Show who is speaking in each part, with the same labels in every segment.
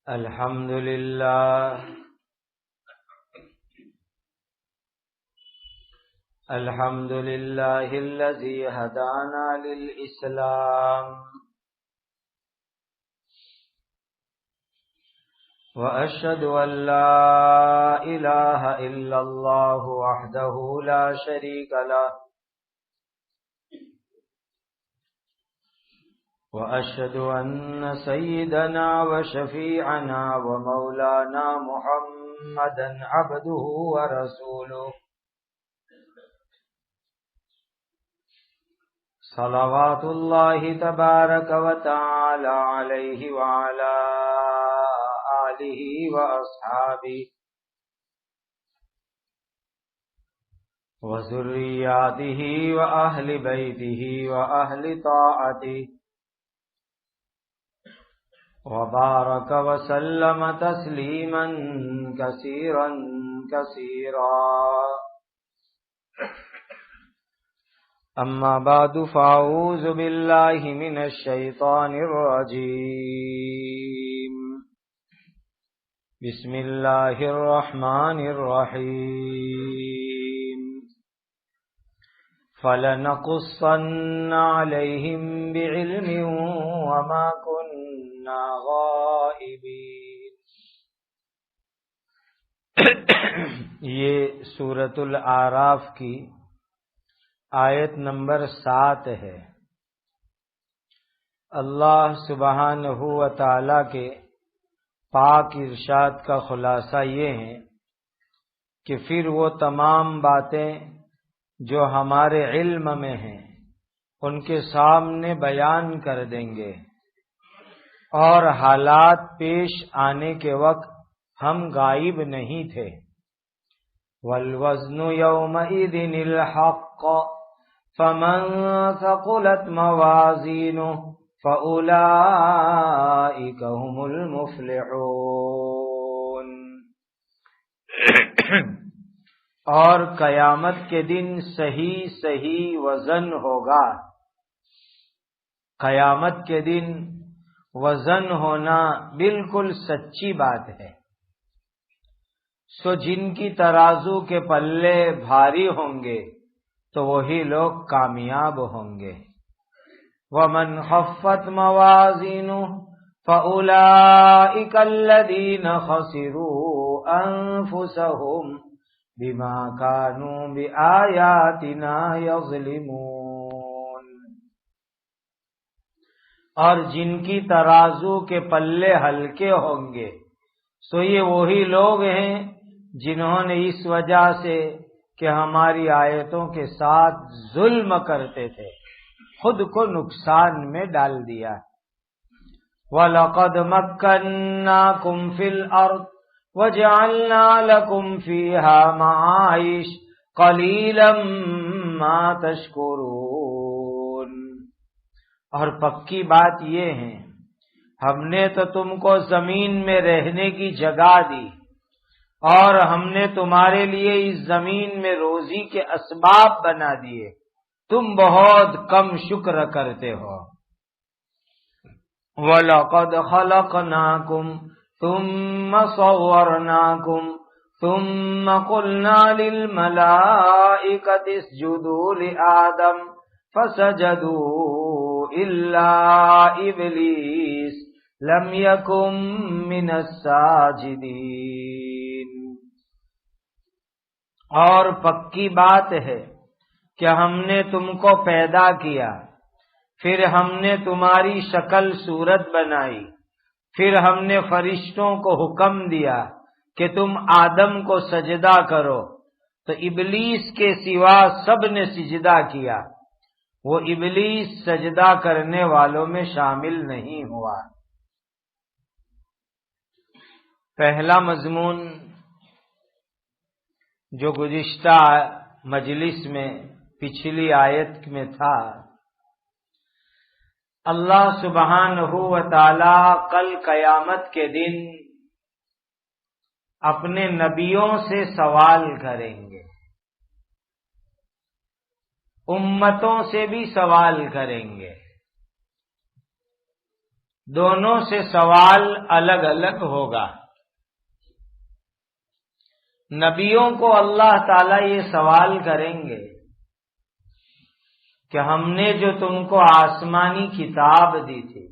Speaker 1: الحمد لله الذي هدانا للإسلام وأشهد أن لا إله إلا الله وحده لا شريك له وأشهد أن سيدنا وشفيعنا ومولانا محمدا عبده ورسوله صلوات الله تبارك وتعالى عليه وعلى آله وأصحابه وذرياته وأهل بيته وأهل طاعته وبارك وسلم تسليما كثيرا أما بعد فأعوذ بالله من الشيطان الرجيم بسم الله الرحمن الرحيم فلنقصن عليهم بعلم وما كنا غائبين. یہ سورۃ الاعراف کی آیت نمبر 7 ہے. اللہ سبحانہ و تعالی کے پاک ارشاد کا خلاصہ یہ ہے کہ پھر وہ تمام باتیں جو ہمارے علم میں ہیں ان کے سامنے بیان کر دیں گے، اور حالات پیش آنے کے وقت ہم غائب نہیں تھے. والوزن یومئذ الحق فمن ثقلت موازینه فأولئک هم المفلحون. اور قیامت کے دن صحیح وزن ہوگا. قیامت کے دن وزن ہونا بالکل سچی بات ہے. سو جن کی ترازو کے پلے بھاری ہوں گے تو وہی لوگ کامیاب ہوں گے. وَمَنْ خَفَّتْ مَوَازِينُهُ فَأُولَئِكَ الَّذِينَ خَسِرُوا أَنفُسَهُمْ بِمَا كَانُوا بِآيَاتِنَا يَظْلِمُونَ. اور جن کی ترازو کے پلے ہلکے ہوں گے سو یہ وہی لوگ ہیں جنہوں نے اس وجہ سے کہ ہماری آیتوں کے ساتھ ظلم کرتے تھے خود کو نقصان میں ڈال دیا. وَلَقَدْ مَكَّنَّاكُمْ فِي الْأَرْضِ وَجَعَلْنَا لَكُمْ فِيهَا مَعَائِشَ قَلِيلًا مَا تَشْكُرُونَ. اور پکی بات یہ ہے ہم نے تو تم کو زمین میں رہنے کی جگہ دی اور ہم نے تمہارے لیے اس زمین میں روزی کے اسباب بنا دیے، تم بہت کم شکر کرتے ہو. وَلَقَدْ خَلَقْنَاكُمْ ثُمَّ صَوَّرْنَاكُمْ ثُمَّ قُلْنَا لِلْمَلَائِكَةِ اسْجُدُوا لِآدَمَ فَسَجَدُوا إِلَّا إِبْلِيسَ لَمْ يَكُنْ مِنَ السَّاجِدِينَ. اور پکی بات ہے کہ ہم نے تم کو پیدا کیا، پھر ہم نے تمہاری شکل صورت بنائی، پھر ہم نے فرشتوں کو حکم دیا کہ تم آدم کو سجدہ کرو تو ابلیس کے سوا سب نے سجدہ کیا. وہ ابلیس سجدہ کرنے والوں میں شامل نہیں ہوا. پہلا مضمون جو گزشتہ مجلس میں پچھلی آیت میں تھا، اللہ سبحانہ و تعالی کل قیامت کے دن اپنے نبیوں سے سوال کریں گے، امتوں سے بھی سوال کریں گے. دونوں سے سوال الگ الگ ہوگا۔ نبیوں کو اللہ تعالیٰ یہ سوال کریں گے کہ ہم نے جو تم کو آسمانی کتاب دی تھی،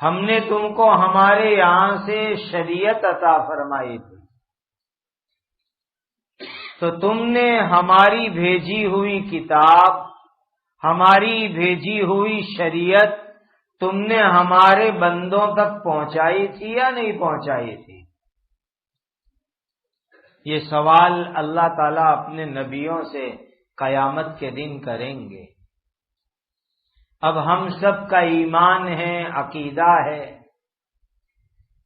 Speaker 1: ہم نے تم کو ہمارے یہاں سے شریعت عطا فرمائی تھی، تو تم نے ہماری بھیجی ہوئی کتاب، ہماری بھیجی ہوئی شریعت تم نے ہمارے بندوں تک پہنچائی تھی یا نہیں پہنچائی تھی؟ یہ سوال اللہ تعالیٰ اپنے نبیوں سے قیامت کے دن کریں گے۔ اب ہم سب کا ایمان ہے، عقیدہ ہے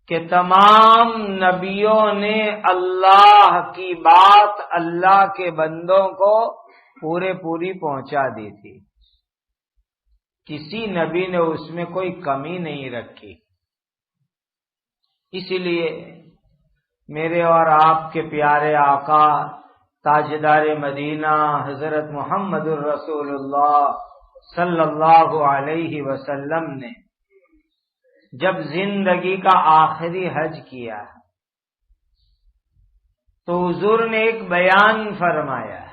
Speaker 1: کہ تمام نبیوں نے اللہ کی بات اللہ کے بندوں کو پوری پہنچا دی تھی، کسی نبی نے اس میں کوئی کمی نہیں رکھی۔ اسی لیے میرے اور آپ کے پیارے آقا تاجدار مدینہ حضرت محمد الرسول اللہ صلی اللہ علیہ وسلم نے جب زندگی کا آخری حج کیا تو حضور نے ایک بیان فرمایا۔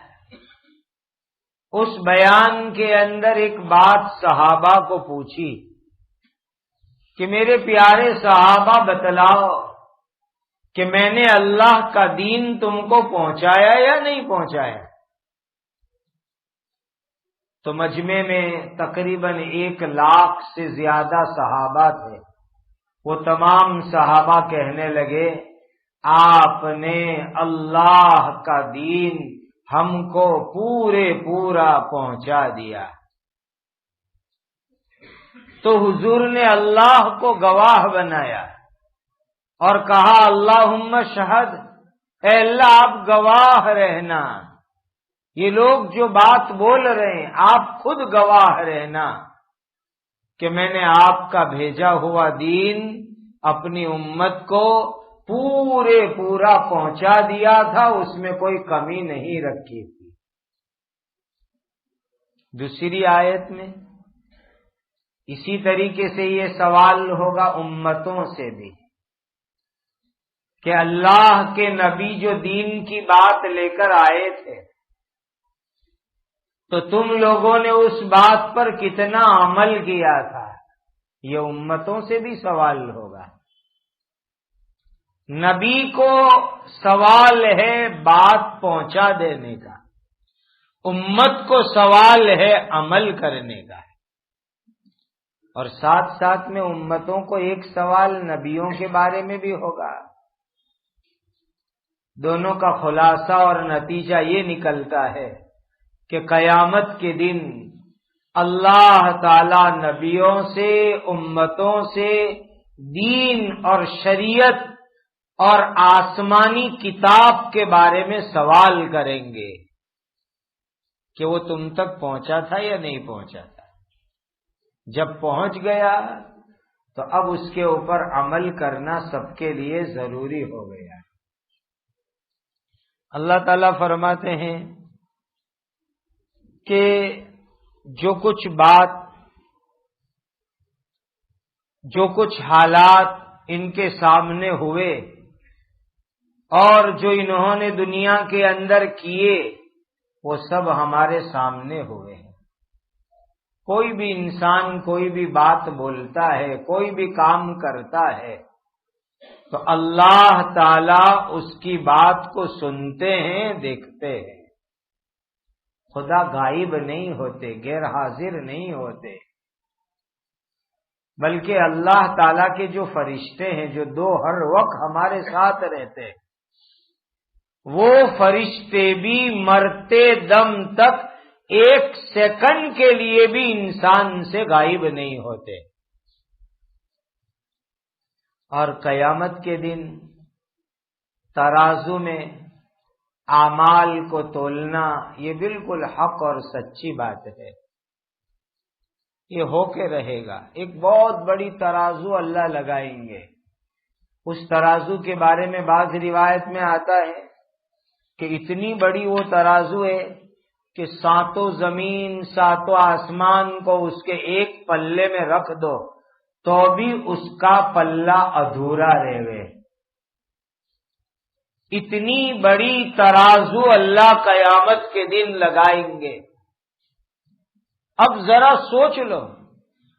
Speaker 1: اس بیان کے اندر ایک بات صحابہ کو پوچھی کہ میرے پیارے صحابہ بتلاؤ کہ میں نے اللہ کا دین تم کو پہنچایا یا نہیں پہنچایا؟ تو مجمع میں تقریباً 1,00,000 سے زیادہ صحابہ تھے۔ وہ تمام صحابہ کہنے لگے آپ نے اللہ کا دین ہم کو پورا پہنچا دیا۔ تو حضور نے اللہ کو گواہ بنایا اور کہا اللہم شہد، اے اللہ آپ گواہ رہنا، یہ لوگ جو بات بول رہے ہیں آپ خود گواہ رہنا کہ میں نے آپ کا بھیجا ہوا دین اپنی امت کو پورا پہنچا دیا تھا، اس میں کوئی کمی نہیں رکھی تھی۔ دوسری آیت میں اسی طریقے سے یہ سوال ہوگا امتوں سے بھی کہ اللہ کے نبی جو دین کی بات لے کر آئے تھے تو تم لوگوں نے اس بات پر کتنا عمل کیا تھا؟ یہ امتوں سے بھی سوال ہوگا۔ نبی کو سوال ہے بات پہنچا دینے کا، امت کو سوال ہے عمل کرنے کا، اور ساتھ ساتھ میں امتوں کو ایک سوال نبیوں کے بارے میں بھی ہوگا۔ دونوں کا خلاصہ اور نتیجہ یہ نکلتا ہے کہ قیامت کے دن اللہ تعالی نبیوں سے، امتوں سے دین اور شریعت اور آسمانی کتاب کے بارے میں سوال کریں گے کہ وہ تم تک پہنچا تھا یا نہیں پہنچا تھا۔ جب پہنچ گیا تو اب اس کے اوپر عمل کرنا سب کے لیے ضروری ہو گیا۔ اللہ تعالیٰ فرماتے ہیں کہ جو کچھ حالات ان کے سامنے ہوئے اور جو انہوں نے دنیا کے اندر کیے وہ سب ہمارے سامنے ہوئے ہیں۔ کوئی بھی انسان کوئی بھی بات بولتا ہے، کوئی بھی کام کرتا ہے تو اللہ تعالی اس کی بات کو سنتے ہیں، دیکھتے ہیں۔ خدا غائب نہیں ہوتے، غیر حاضر نہیں ہوتے، بلکہ اللہ تعالی کے جو فرشتے ہیں جو دو ہر وقت ہمارے ساتھ رہتے ہیں، وہ فرشتے بھی مرتے دم تک 1 سیکنڈ کے لیے بھی انسان سے غائب نہیں ہوتے۔ اور قیامت کے دن ترازو میں اعمال کو تولنا یہ بالکل حق اور سچی بات ہے، یہ ہو کے رہے گا۔ ایک بہت بڑی ترازو اللہ لگائیں گے۔ اس ترازو کے بارے میں بعض روایت میں آتا ہے کہ اتنی بڑی وہ ترازو ہے کہ ساتوں زمین ساتوں آسمان کو اس کے ایک پلے میں رکھ دو تو بھی اس کا پلہ ادھورا رہے. اتنی بڑی ترازو اللہ قیامت کے دن لگائیں گے. اب ذرا سوچ لو،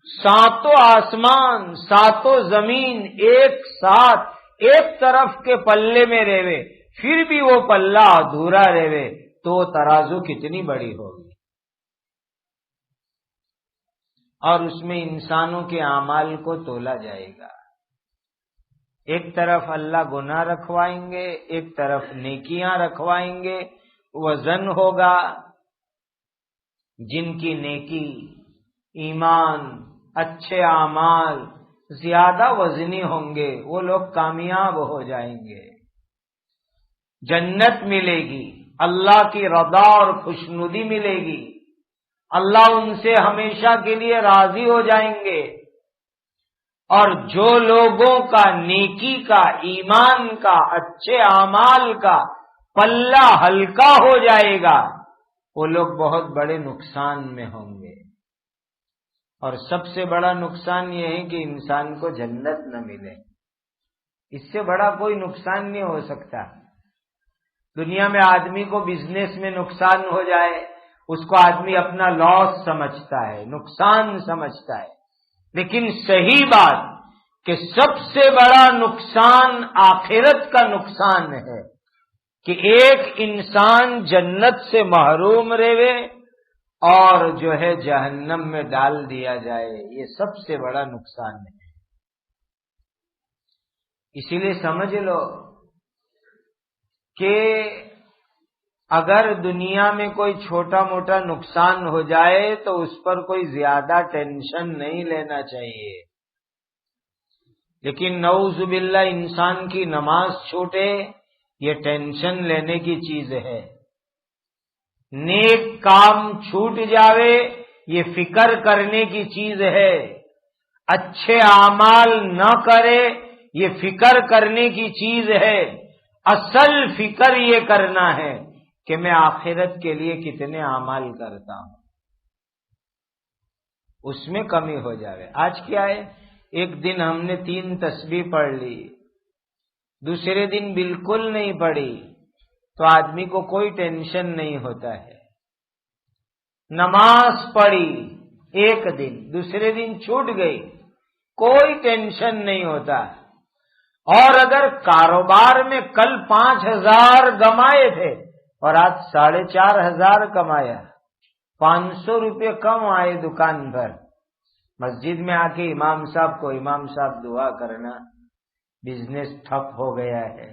Speaker 1: ساتوں آسمان ساتوں زمین ایک ساتھ ایک طرف کے پلے میں رہے، پھر بھی وہ پلہ ادھورا رہے تو ترازو کتنی بڑی ہوگی. اور اس میں انسانوں کے اعمال کو تولا جائے گا. ایک طرف اللہ گناہ رکھوائیں گے، ایک طرف نیکیاں رکھوائیں گے. وزن ہوگا. جن کی نیکی، ایمان، اچھے اعمال زیادہ وزنی ہوں گے وہ لوگ کامیاب ہو جائیں گے. جنت ملے گی، اللہ کی رضا اور خوشنودی ملے گی. اللہ ان سے ہمیشہ کے لیے راضی ہو جائیں گے. اور جو لوگوں کا نیکی کا، ایمان کا، اچھے اعمال کا پلہ ہلکا ہو جائے گا وہ لوگ بہت بڑے نقصان میں ہوں گے. اور سب سے بڑا نقصان یہ ہے کہ انسان کو جنت نہ ملے. اس سے بڑا کوئی نقصان نہیں ہو سکتا. دنیا میں آدمی کو بزنس میں نقصان ہو جائے اس کو آدمی اپنا لاس سمجھتا ہے، نقصان سمجھتا ہے. لیکن صحیح بات کہ سب سے بڑا نقصان آخرت کا نقصان ہے کہ ایک انسان جنت سے محروم رہے اور جو ہے جہنم میں ڈال دیا جائے. یہ سب سے بڑا نقصان ہے. اسی لیے سمجھ لو کہ اگر دنیا میں کوئی چھوٹا موٹا نقصان ہو جائے تو اس پر کوئی زیادہ ٹینشن نہیں لینا چاہیے. لیکن نعوذ باللہ انسان کی نماز چھوٹے یہ ٹینشن لینے کی چیز ہے. نیک کام چھوٹ جاوے یہ فکر کرنے کی چیز ہے. اچھے اعمال نہ کرے یہ فکر کرنے کی چیز ہے. اصل فکر یہ کرنا ہے کہ میں آخرت کے لیے کتنے اعمال کرتا ہوں. اس میں کمی ہو جاوے. آج کیا ہے، ایک دن ہم نے 3 تسبیح پڑھ لی، دوسرے دن بالکل نہیں پڑھی تو آدمی کو کوئی ٹینشن نہیں ہوتا ہے. نماز پڑھی ایک دن، دوسرے دن چھوٹ گئی، کوئی ٹینشن نہیں ہوتا. اور اگر کاروبار میں کل 5,000 گمائے تھے اور آج 4,500 کمایا، 500 روپے کم آئے دکان پر، مسجد میں آ کے امام صاحب کو امام صاحب دعا کرنا، بزنس ٹھپ ہو گیا ہے.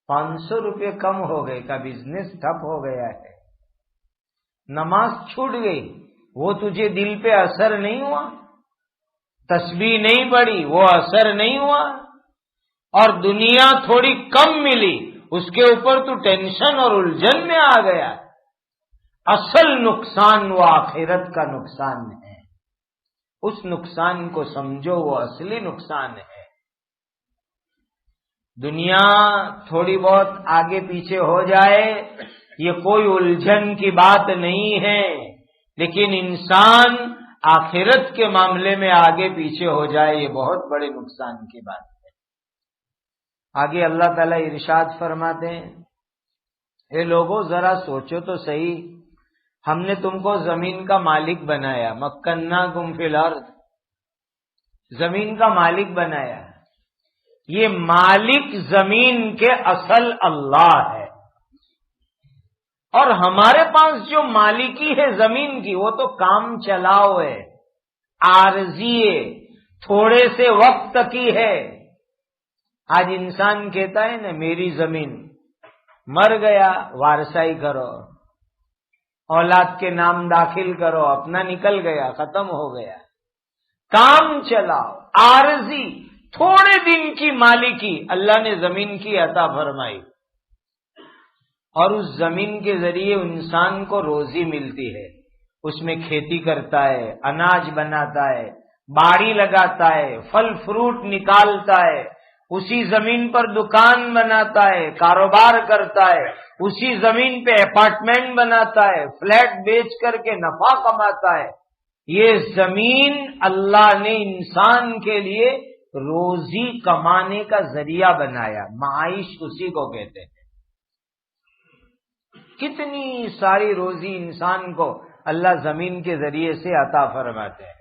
Speaker 1: 500 روپے کم ہو گئے کا بزنس ٹھپ ہو گیا ہے. نماز چھوٹ گئی، وہ تجھے دل پہ اثر نہیں ہوا؟ تسبیح نہیں پڑھی وہ اثر نہیں ہوا؟ اور دنیا تھوڑی کم ملی اس کے اوپر تو ٹینشن اور الجھن میں آ گیا. اصل نقصان وہ آخرت کا نقصان ہے. اس نقصان کو سمجھو، وہ اصلی نقصان ہے. دنیا تھوڑی بہت آگے پیچھے ہو جائے یہ کوئی الجھن کی بات نہیں ہے، لیکن انسان آخرت کے معاملے میں آگے پیچھے ہو جائے یہ بہت بڑے نقصان کی بات ہے. آگے اللہ تعالیٰ ارشاد فرماتے ہیں، اے لوگوں ذرا سوچو تو صحیح، ہم نے تم کو زمین کا مالک بنایا، مکناکم فی الارض، زمین کا مالک بنایا. یہ مالک زمین کے اصل اللہ ہے. اور ہمارے پاس جو مالکی ہے زمین کی وہ تو کام چلاؤ ہے، عارضی ہے، تھوڑے سے وقت کی ہے. آج انسان کہتا ہے نا میری زمین، مر گیا وارثائی کرو، اولاد کے نام داخل کرو، اپنا نکل گیا، ختم ہو گیا. کام چلاؤ، عارضی، تھوڑے دن کی مالکی اللہ نے زمین کی عطا فرمائی. اور اس زمین کے ذریعے انسان کو روزی ملتی ہے. اس میں کھیتی کرتا ہے، اناج بناتا ہے، باڑی لگاتا ہے، پھل فروٹ نکالتا ہے، اسی زمین پر دکان بناتا ہے، کاروبار کرتا ہے، اسی زمین پہ اپارٹمنٹ بناتا ہے، فلیٹ بیچ کر کے نفع کماتا ہے۔ یہ زمین اللہ نے انسان کے لیے روزی کمانے کا ذریعہ بنایا، معاش اسی کو کہتے ہیں۔ کتنی ساری روزی انسان کو اللہ زمین کے ذریعے سے عطا فرماتے ہیں،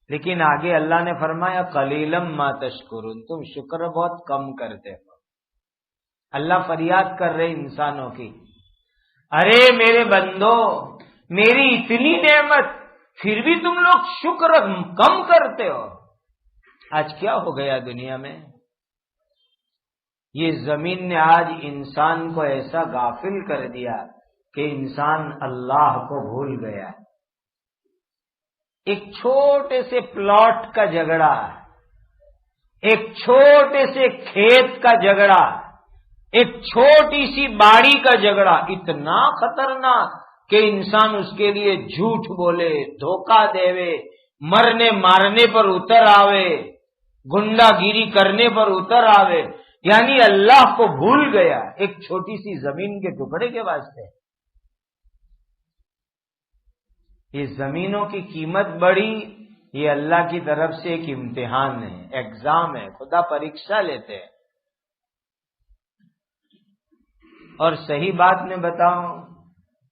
Speaker 1: لیکن آگے اللہ نے فرمایا قلیلم ما تشکرون، تم شکر بہت کم کرتے ہو۔ اللہ فریاد کر رہے انسانوں کی، ارے میرے بندو، میری اتنی نعمت، پھر بھی تم لوگ شکر کم کرتے ہو۔ آج کیا ہو گیا دنیا میں؟ یہ زمین نے آج انسان کو ایسا غافل کر دیا کہ انسان اللہ کو بھول گیا۔ ایک چھوٹے سے پلاٹ کا جھگڑا، ایک چھوٹے سے کھیت کا جھگڑا، ایک چھوٹی سی باڑی کا جھگڑا اتنا خطرناک کہ انسان اس کے لیے جھوٹ بولے، دھوکہ دے، مرنے مارنے پر اتر آوے، گنڈا گیری کرنے پر اتر آوے، یعنی اللہ کو بھول گیا ایک چھوٹی سی زمین کے ٹکڑے کے واسطے۔ یہ زمینوں کی قیمت بڑھی، یہ اللہ کی طرف سے ایک امتحان ہے، ایگزام ہے، خدا پریکشا لیتے ہیں۔ اور صحیح بات میں بتاؤں،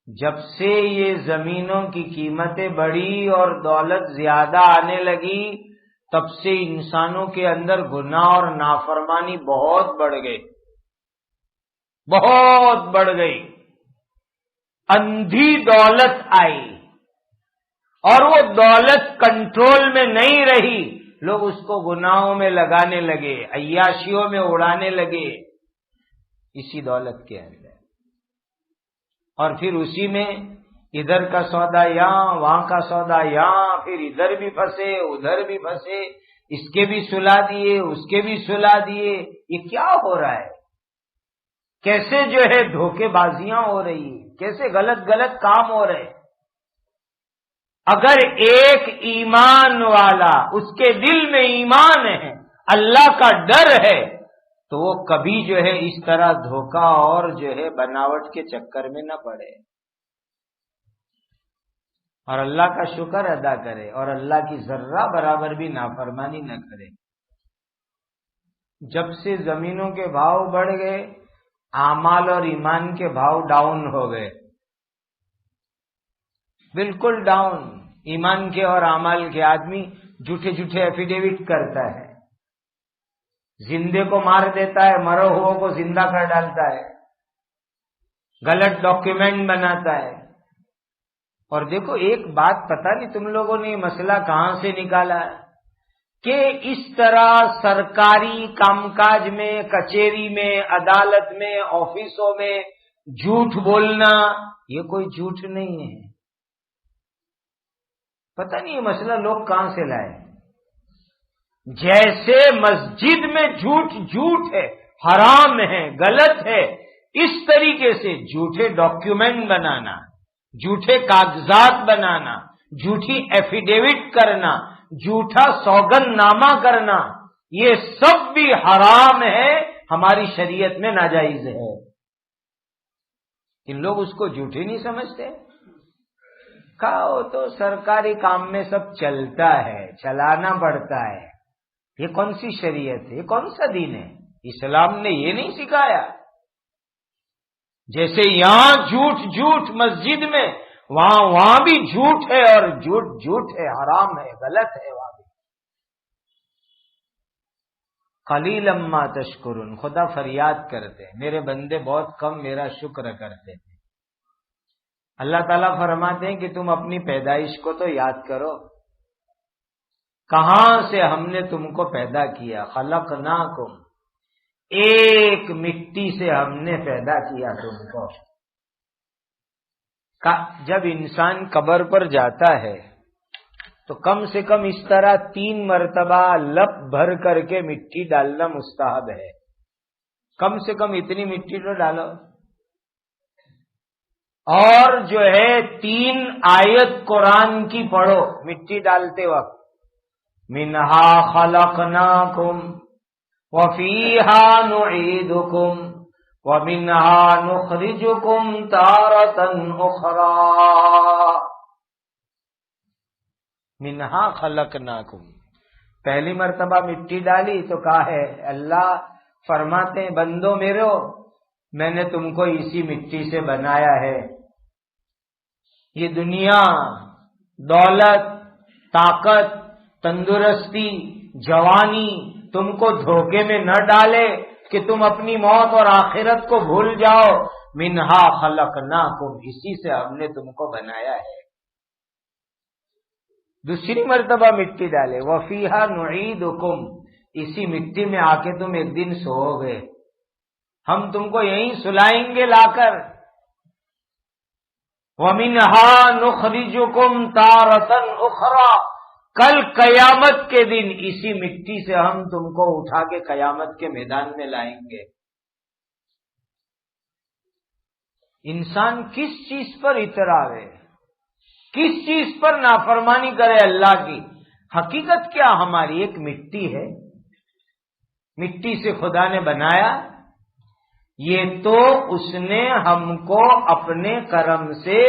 Speaker 1: جب سے یہ زمینوں کی قیمتیں بڑھی اور دولت زیادہ آنے لگی، تب سے انسانوں کے اندر گناہ اور نافرمانی بہت بڑھ گئی، بہت بڑھ گئی۔ اندھی دولت آئی اور وہ دولت کنٹرول میں نہیں رہی، لوگ اس کو گناہوں میں لگانے لگے، عیاشیوں میں اڑانے لگے اسی دولت کے اندر، اور پھر اسی میں ادھر کا سودا یہاں، وہاں کا سودا یہاں، پھر ادھر بھی پھنسے ادھر بھی پھنسے، اس کے بھی سلا دیے اس کے بھی سلا دیے۔ یہ کیا ہو رہا ہے؟ کیسے جو ہے دھوکے بازیاں ہو رہی، کیسے غلط غلط کام ہو رہے۔ اگر ایک ایمان والا، اس کے دل میں ایمان ہے، اللہ کا ڈر ہے، تو وہ کبھی جو ہے اس طرح دھوکہ اور جو ہے بناوٹ کے چکر میں نہ پڑے، اور اللہ کا شکر ادا کرے، اور اللہ کی ذرہ برابر بھی نافرمانی نہ کرے۔ جب سے زمینوں کے بھاؤ بڑھ گئے، اعمال اور ایمان کے بھاؤ ڈاؤن ہو گئے، بالکل ڈاؤن۔ ایمان کے اور اعمال کے، آدمی جھوٹے جھوٹے ایفیڈیوٹ کرتا ہے، زندے کو مار دیتا ہے، مرے ہوئے کو زندہ کر ڈالتا ہے، غلط ڈاکیومنٹ بناتا ہے۔ اور دیکھو ایک بات، پتہ نہیں تم لوگوں نے یہ مسئلہ کہاں سے نکالا ہے کہ اس طرح سرکاری کام کاج میں، کچہری میں، عدالت میں، آفسوں میں جھوٹ بولنا یہ کوئی جھوٹ نہیں ہے۔ پتہ نہیں یہ مسئلہ لوگ کہاں سے لائے۔ جیسے مسجد میں جھوٹ ہے، حرام ہے، غلط ہے، اس طریقے سے جھوٹے ڈاکیومنٹ بنانا، جھوٹے کاغذات بنانا، جھوٹی ایفیڈیوٹ کرنا، جھوٹا سوگند نامہ کرنا، یہ سب بھی حرام ہے، ہماری شریعت میں ناجائز ہے۔ ان لوگ اس کو جھوٹے نہیں سمجھتے۔ کہو تو سرکاری کام میں سب چلتا ہے، چلانا پڑتا ہے، یہ کون سی شریعت ہے؟ یہ کون سا دین ہے؟ اسلام نے یہ نہیں سکھایا۔ جیسے یہاں جھوٹ مسجد میں، وہاں بھی جھوٹ ہے، اور جھوٹ ہے، حرام ہے، غلط ہے وہاں بھی۔ قلیلا ما تشکرون، خدا فریاد کرتے ہیں میرے بندے بہت کم میرا شکر کرتے ہیں۔ اللہ تعالیٰ فرماتے ہیں کہ تم اپنی پیدائش کو تو یاد کرو، کہاں سے ہم نے تم کو پیدا کیا، خلقناکم، ایک مٹی سے ہم نے پیدا کیا تم کو۔ جب انسان قبر پر جاتا ہے تو کم سے کم اس طرح 3 مرتبہ لپ بھر کر کے مٹی ڈالنا مستحب ہے، کم سے کم اتنی مٹی تو ڈالو، اور جو ہے 3 آیت قرآن کی پڑھو مٹی ڈالتے وقت، منہا خلقناکم، وَفِيهَا نُعِيدُكُمْ وَمِنْهَا نُخْرِجُكُمْ تَارَةً أُخْرَى مِنْہا خَلَقْنَاكُمْ. پہلی مرتبہ مٹی ڈالی تو کہا ہے اللہ فرماتے ہیں بندو میرو میں نے تم کو اسی مٹی سے بنایا ہے. یہ دنیا دولت طاقت تندرستی جوانی تم کو دھوکے میں نہ ڈالے کہ تم اپنی موت اور آخرت کو بھول جاؤ. منہا خلقناکم اسی سے ہم نے تم کو بنایا ہے. دوسری مرتبہ مٹی ڈالے وفیہا نعیدکم اسی مٹی میں آ کے تم ایک دن سو گے ہم تم کو یہیں سلائیں گے لا کر. وَمِنْهَا نُخْرِجُكُمْ تَارَةً أُخْرَى کل قیامت کے دن اسی مٹی سے ہم تم کو اٹھا کے قیامت کے میدان میں لائیں گے. انسان کس چیز پر اتراوے کس چیز پر نافرمانی کرے اللہ کی. حقیقت کیا ہماری ایک مٹی ہے مٹی سے خدا نے بنایا. یہ تو اس نے ہم کو اپنے کرم سے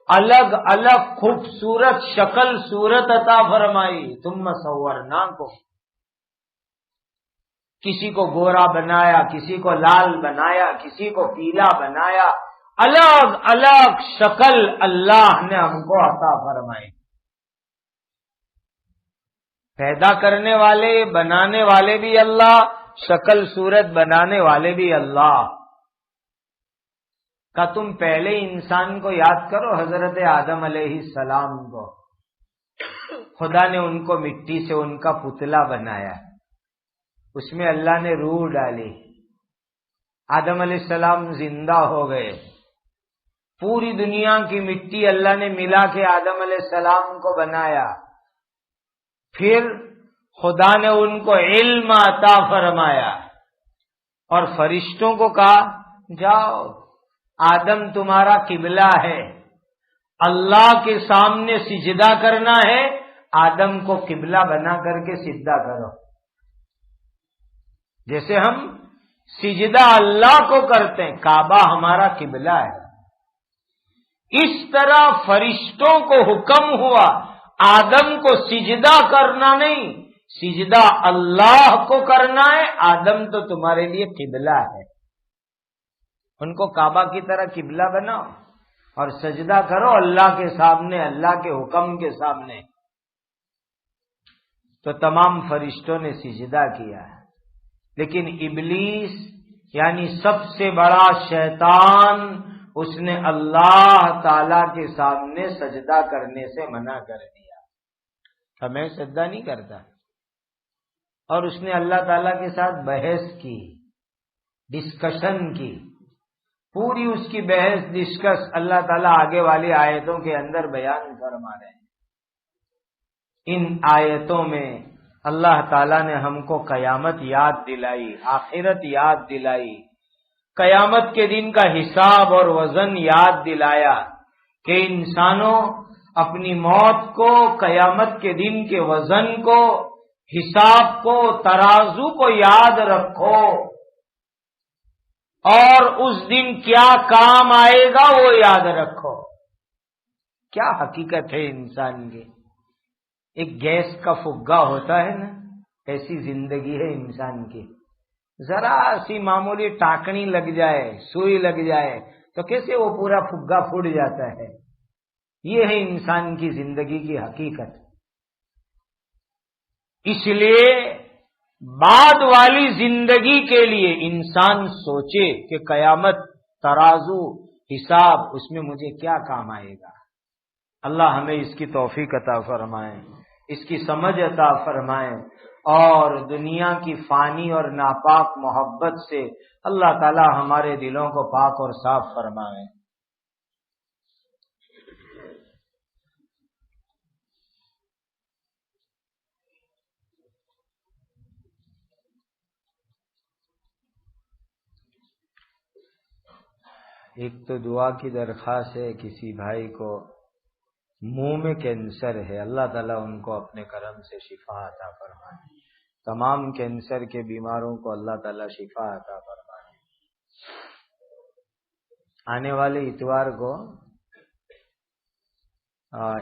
Speaker 1: الگ الگ خوبصورت شکل صورت عطا فرمائی. ثم صورناکم کسی کو گورا بنایا کسی کو لال بنایا کسی کو پیلا بنایا. الگ الگ شکل اللہ نے ہم کو عطا فرمائی. پیدا کرنے والے بنانے والے بھی اللہ شکل صورت بنانے والے بھی اللہ. کا تم پہلے انسان کو یاد کرو حضرت آدم علیہ السلام کو خدا نے ان کو مٹی سے ان کا پتلا بنایا اس میں اللہ نے روح ڈالی آدم علیہ السلام زندہ ہو گئے. پوری دنیا کی مٹی اللہ نے ملا کے آدم علیہ السلام کو بنایا. پھر خدا نے ان کو علم عطا فرمایا اور فرشتوں کو کہا جاؤ آدم تمہارا قبلہ ہے اللہ کے سامنے سجدہ کرنا ہے آدم کو قبلہ بنا کر کے سجدہ کرو. جیسے ہم سجدہ اللہ کو کرتے ہیں کعبہ ہمارا قبلہ ہے اس طرح فرشتوں کو حکم ہوا آدم کو سجدہ کرنا نہیں سجدہ اللہ کو کرنا ہے. آدم تو تمہارے لیے قبلہ ہے ان کو کعبہ کی طرح قبلہ بناؤ اور سجدہ کرو اللہ کے سامنے اللہ کے حکم کے سامنے. تو تمام فرشتوں نے سجدہ کیا لیکن ابلیس یعنی سب سے بڑا شیطان اس نے اللہ تعالی کے سامنے سجدہ کرنے سے منع کر دیا. ہمیں سجدہ نہیں کرتا اور اس نے اللہ تعالی کے ساتھ بحث کی ڈسکشن کی. پوری اس کی بحث ڈسکس اللہ تعالیٰ آگے والی آیتوں کے اندر بیان فرما رہے ہیں. ان آیتوں میں اللہ تعالیٰ نے ہم کو قیامت یاد دلائی آخرت یاد دلائی قیامت کے دن کا حساب اور وزن یاد دلایا کہ انسانوں اپنی موت کو قیامت کے دن کے وزن کو حساب کو ترازو کو یاد رکھو اور اس دن کیا کام آئے گا وہ یاد رکھو. کیا حقیقت ہے انسان کی. ایک گیس کا فگا ہوتا ہے نا ایسی زندگی ہے انسان کی. ذرا سی معمولی ٹاکنی لگ جائے سوئی لگ جائے تو کیسے وہ پورا فگا پھوٹ جاتا ہے. یہ ہے انسان کی زندگی کی حقیقت. اس لیے بعد والی زندگی کے لیے انسان سوچے کہ قیامت ترازو حساب اس میں مجھے کیا کام آئے گا. اللہ ہمیں اس کی توفیق عطا فرمائے اس کی سمجھ عطا فرمائے اور دنیا کی فانی اور ناپاک محبت سے اللہ تعالی ہمارے دلوں کو پاک اور صاف فرمائے. ایک تو دعا کی درخواست ہے کسی بھائی کو منہ میں کینسر ہے اللہ تعالیٰ ان کو اپنے کرم سے شفا عطا فرمائے. تمام کینسر کے بیماروں کو اللہ تعالیٰ شفا عطا فرمائے۔ آنے والے اتوار کو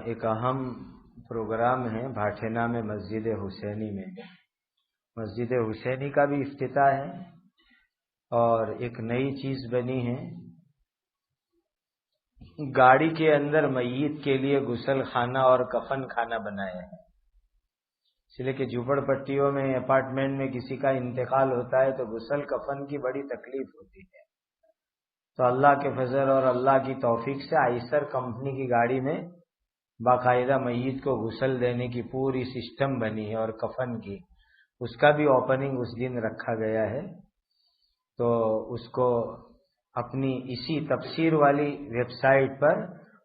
Speaker 1: ایک اہم پروگرام ہے بھاٹینا میں، مسجد حسینی میں۔ مسجد حسینی کا بھی افتتاح ہے، اور ایک نئی چیز بنی ہے، گاڑی کے اندر میت کے لیے غسل خانہ اور کفن خانہ بنایا ہے۔ اس لیے کہ جھوپڑ پٹیوں میں، اپارٹمنٹ میں کسی کا انتقال ہوتا ہے تو غسل کفن کی بڑی تکلیف ہوتی ہے، تو اللہ کے فضل اور اللہ کی توفیق سے آئسر کمپنی کی گاڑی میں باقاعدہ میت کو غسل دینے کی پوری سسٹم بنی ہے، اور کفن کی، اس کا بھی اوپننگ اس دن رکھا گیا ہے۔ تو اس کو اپنی اسی تفسیر والی ویب سائٹ پر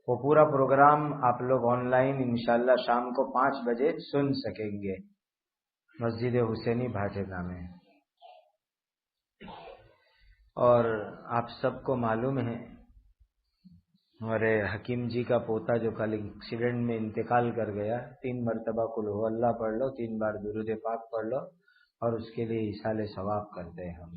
Speaker 1: وہ پورا پروگرام آپ لوگ آن لائن انشاءاللہ شام کو 5 بجے سن سکیں گے، مسجد حسینی بھاٹینا میں۔ اور آپ سب کو معلوم ہے ہمارے حکیم جی کا پوتا جو کل ایکسیڈنٹ میں انتقال کر گیا، 3 مرتبہ قل هو اللہ پڑھ لو، 3 بار درود پاک پڑھ لو، اور اس کے لیے ایصال ثواب کرتے ہیں ہم۔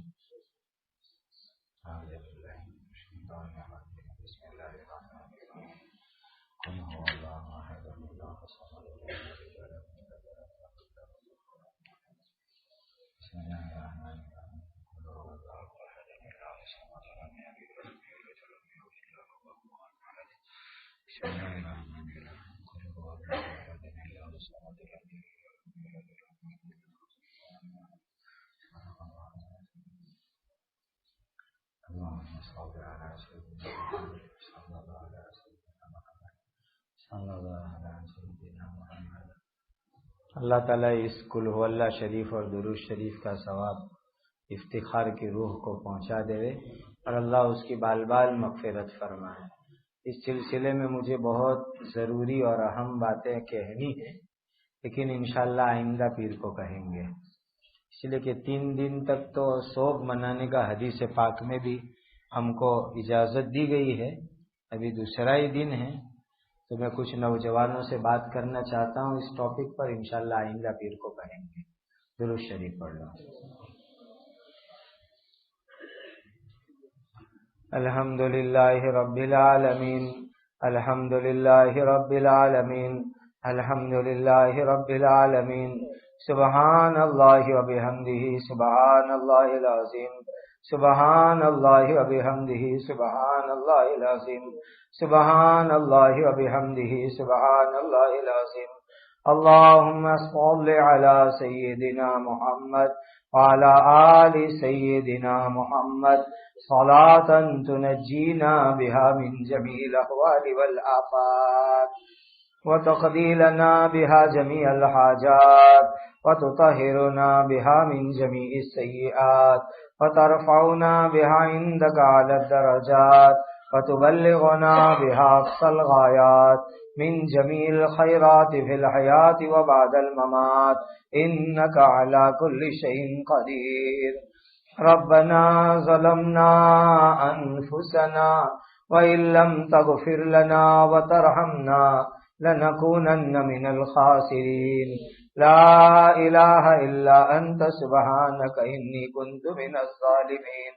Speaker 1: اللہ تعالیٰ اس قل هو اللہ شریف اور درود شریف کا ثواب افتخار کی روح کو پہنچا دے، اور اللہ اس کی بال بال مغفرت فرمائے۔ اس سلسلے میں مجھے بہت ضروری اور اہم باتیں کہنی ہیں، لیکن انشاءاللہ آئندہ پیر کو کہیں گے، اس لیے کہ 3 دن تک تو سوگ منانے کا حدیث پاک میں بھی ہم کو اجازت دی گئی ہے، ابھی دوسرا ہی دن ہے، تو میں کچھ نوجوانوں سے بات کرنا چاہتا ہوں اس ٹاپک پر، انشاءاللہ آئندہ پیر کو کہیں گے۔ درود شریف پڑھ لو۔ الحمدللہ رب العالمین، الحمدللہ رب العالمین، الحمدللہ رب العالمین، سبحان اللہ و بحمدہ، سبحان اللہ العظیم، سبحان اللہ و بحمدہ، سبحان اللہ العظیم، سبحان اللہ و بحمدہ، سبحان اللہ العظیم۔ اللہم صل علی سیدنا محمد وعلی آل سیدنا محمد صلاۃ تنجینا بها من جمیع الاحوال والآفات وتقضی لنا بها جميع الحاجات وتطهرنا بها من جميع السیئات وترفعنا بها عندك على الدرجات وتبلغنا بها أقصى الغايات من جميع الخيرات في الحياة وبعد الممات إنك على كل شيء قدير۔ ربنا ظلمنا أنفسنا وإن لم تغفر لنا وترحمنا لنكونن من الخاسرين، لا إله إلا أنت سبحانك إني كنت من الظالمين۔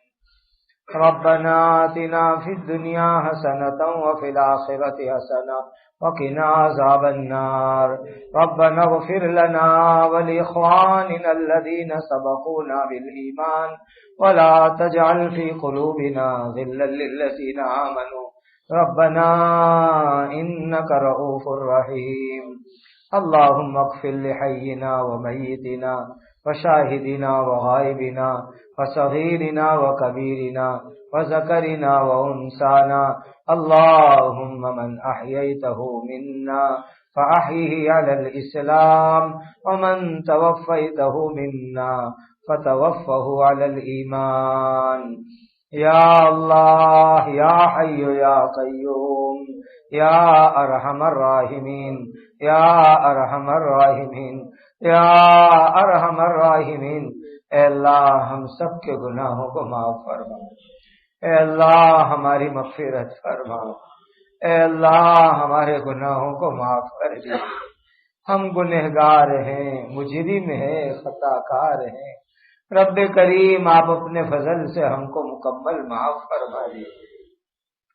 Speaker 1: ربنا آتنا في الدنيا حسنة وفي الآخرة حسنة وقنا عذاب النار۔ ربنا اغفر لنا ولإخواننا الذين سبقونا بالإيمان ولا تجعل في قلوبنا غلا للذين آمنوا ربنا إنك رؤوف رحيم۔ اللهم اغفر لحينا وميتنا وشاهدنا وغائبنا وصغيرنا وكبيرنا وذكرنا وأنثانا، اللهم من أحييته منا فأحيه على الإسلام، ومن توفيته منا فتوفه على الإيمان۔ یا اللہ، یا حی یا قیوم، یا ارحم الراحمین، یا ارحم الراحمین، یا ارحم الراحمین۔ اے اللہ ہم سب کے گناہوں کو معاف فرما، اے اللہ ہماری مغفرت فرما، اے اللہ ہمارے گناہوں کو معاف کر دے۔ ہم گنہگار ہیں، مجرم ہیں، خطا کار ہیں۔ رب کریم آپ اپنے فضل سے ہم کو مکمل معاف فرما دیجیے۔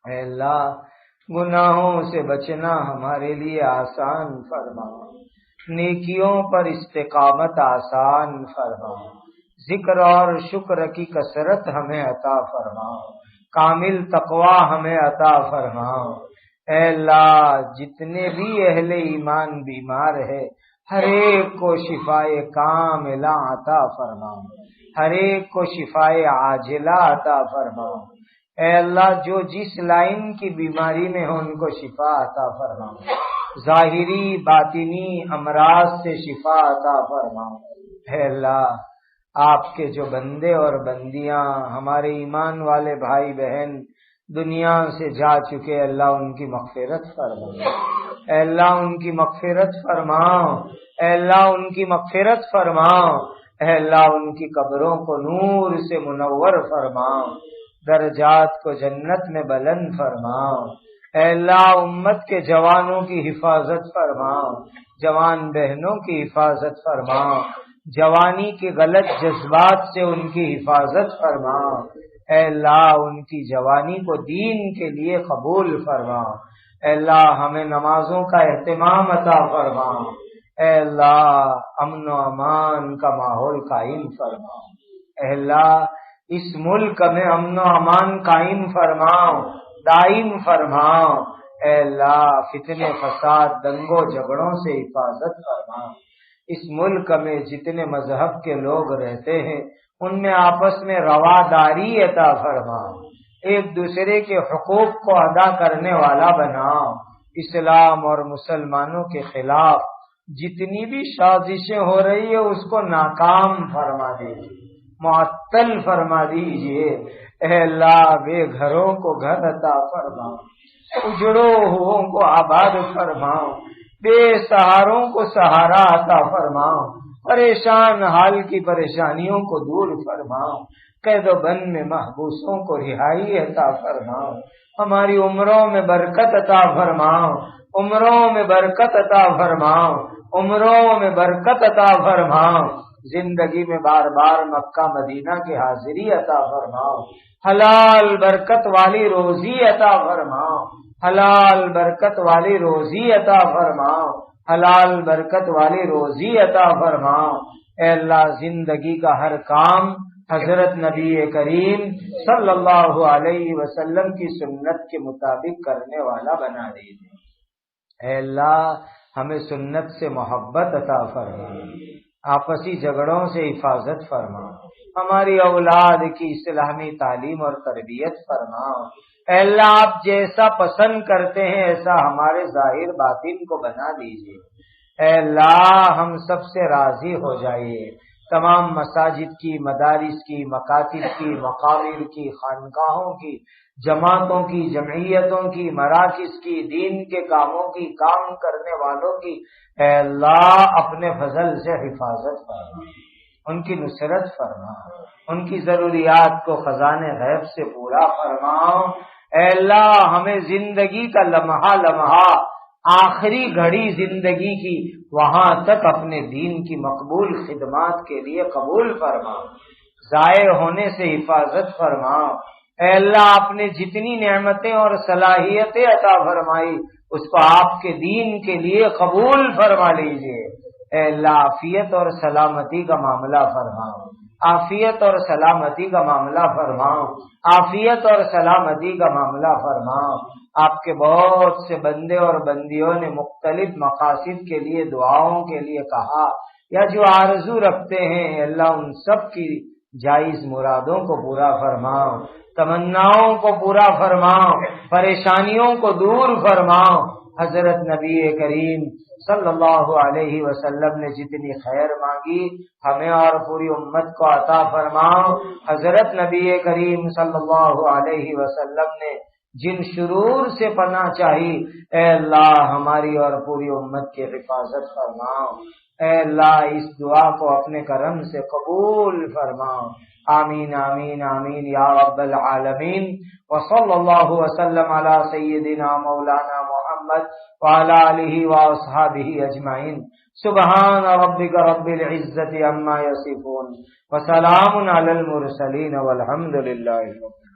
Speaker 1: اے اللہ گناہوں سے بچنا ہمارے لیے آسان فرما، نیکیوں پر استقامت آسان فرما، ذکر اور شکر کی کثرت ہمیں عطا فرما، کامل تقوی ہمیں عطا فرما۔ اے اللہ جتنے بھی اہل ایمان بیمار ہے ہر ایک کو شفائے کاملہ عطا فرما، ہر ایک کو شفائے عاجلہ عطا فرما۔ اے اللہ جو جس لائن کی بیماری میں ہو ان کو شفا عطا فرما، ظاہری باطنی امراض سے شفا عطا فرما۔ اے اللہ آپ کے جو بندے اور بندیاں ہمارے ایمان والے بھائی بہن دنیا سے جا چکے، اللہ ان کی مغفرت فرما، اے اللہ ان کی مغفرت فرما، اے اللہ ان کی مغفرت فرما، اے اللہ ان کی قبروں کو نور سے منور فرما، درجات کو جنت میں بلند فرما۔ اے اللہ امت کے جوانوں کی حفاظت فرما، جوان بہنوں کی حفاظت فرما، جوانی کے غلط جذبات سے ان کی حفاظت فرما۔ اے اللہ ان کی جوانی کو دین کے لیے قبول فرما۔ اے اللہ ہمیں نمازوں کا اہتمام عطا فرما۔ اے اللہ امن و امان کا ماحول قائم فرما۔ اے اللہ اس ملک میں امن و امان قائم فرماؤ، دائم فرماؤ۔ اے اللہ فتنے فساد دنگوں جھگڑوں سے حفاظت فرما۔ اس ملک میں جتنے مذہب کے لوگ رہتے ہیں ان میں آپس میں رواداری عطا فرما، ایک دوسرے کے حقوق کو ادا کرنے والا بناؤ۔ اسلام اور مسلمانوں کے خلاف جتنی بھی سازشیں ہو رہی ہے اس کو ناکام فرما دیجیے، معطل فرما دیجیے۔ اے اللہ بے گھروں کو گھر عطا فرماؤ، اجڑو ہوں کو آباد فرماؤ، بے سہاروں کو سہارا عطا فرماؤ، پریشان حال کی پریشانیوں کو دور فرماؤ، قید و بند میں محبوسوں کو رہائی عطا فرماؤ، ہماری عمروں میں برکت عطا فرماؤ، عمروں میں برکت عطا فرماؤ، عمروں میں برکت عطا فرماؤ، زندگی میں بار بار مکہ مدینہ کی حاضری عطا فرماؤ، حلال برکت والی روزی عطا فرماؤ، حلال برکت والی روزی عطا فرماؤ، حلال برکت والی روزی عطا فرماؤ۔ اے اللہ زندگی کا ہر کام حضرت نبی کریم صلی اللہ علیہ وسلم کی سنت کے مطابق کرنے والا بنا دیجیے۔ اے اللہ ہمیں سنت سے محبت عطا فرما، آپسی جھگڑوں سے حفاظت فرما، ہماری اولاد کی اسلامی تعلیم اور تربیت فرماؤ۔ اے اللہ آپ جیسا پسند کرتے ہیں ایسا ہمارے ظاہر باطن کو بنا دیجیے۔ اے اللہ ہم سب سے راضی ہو جائیے، تمام مساجد کی، مدارس کی، مکاتب کی، مقابر کی، خانقاہوں کی، جماعتوں کی، جمعیتوں کی، مراکز کی، دین کے کاموں کی، کام کرنے والوں کی اے اللہ اپنے فضل سے حفاظت فرما، ان کی نصرت فرما، ان کی ضروریات کو خزانے غیب سے پورا فرماؤ۔ اے اللہ ہمیں زندگی کا لمحہ لمحہ، آخری گھڑی زندگی کی وہاں تک اپنے دین کی مقبول خدمات کے لیے قبول فرما، ضائع ہونے سے حفاظت فرماؤ۔ اے اللہ آپ نے جتنی نعمتیں اور صلاحیتیں عطا فرمائی اس کو آپ کے دین کے لیے قبول فرما لیجیے۔ اے اللہ عافیت اور سلامتی کا معاملہ فرماؤ، عافیت اور سلامتی کا معاملہ فرماؤ، عافیت اور سلامتی کا معاملہ فرماؤ۔ آپ کے بہت سے بندے اور بندیوں نے مختلف مقاصد کے لیے دعاؤں کے لیے کہا یا جو آرزو رکھتے ہیں اللہ ان سب کی جائز مرادوں کو پورا فرماؤ، تمناؤں کو پورا فرماؤ، پریشانیوں کو دور فرماؤ۔ حضرت نبی کریم صلی اللہ علیہ وسلم نے جتنی خیر مانگی ہمیں اور پوری امت کو عطا فرماؤ۔ حضرت نبی کریم صلی اللہ علیہ وسلم نے جن شرور سے پناہ چاہی اے اللہ ہماری اور پوری امت کی حفاظت فرماؤ۔ اے اللہ اس دعا کو اپنے کرم سے قبول فرماؤ۔ آمین آمین آمین یا رب العالمین۔ وصلی اللہ وسلم علی سیدنا مولانا محمد محمد وعلى آله واصحابه اجمعین۔ سبحان ربک رب العزة عما یصفون وسلام علی المرسلین والحمد للہ رب العالمین۔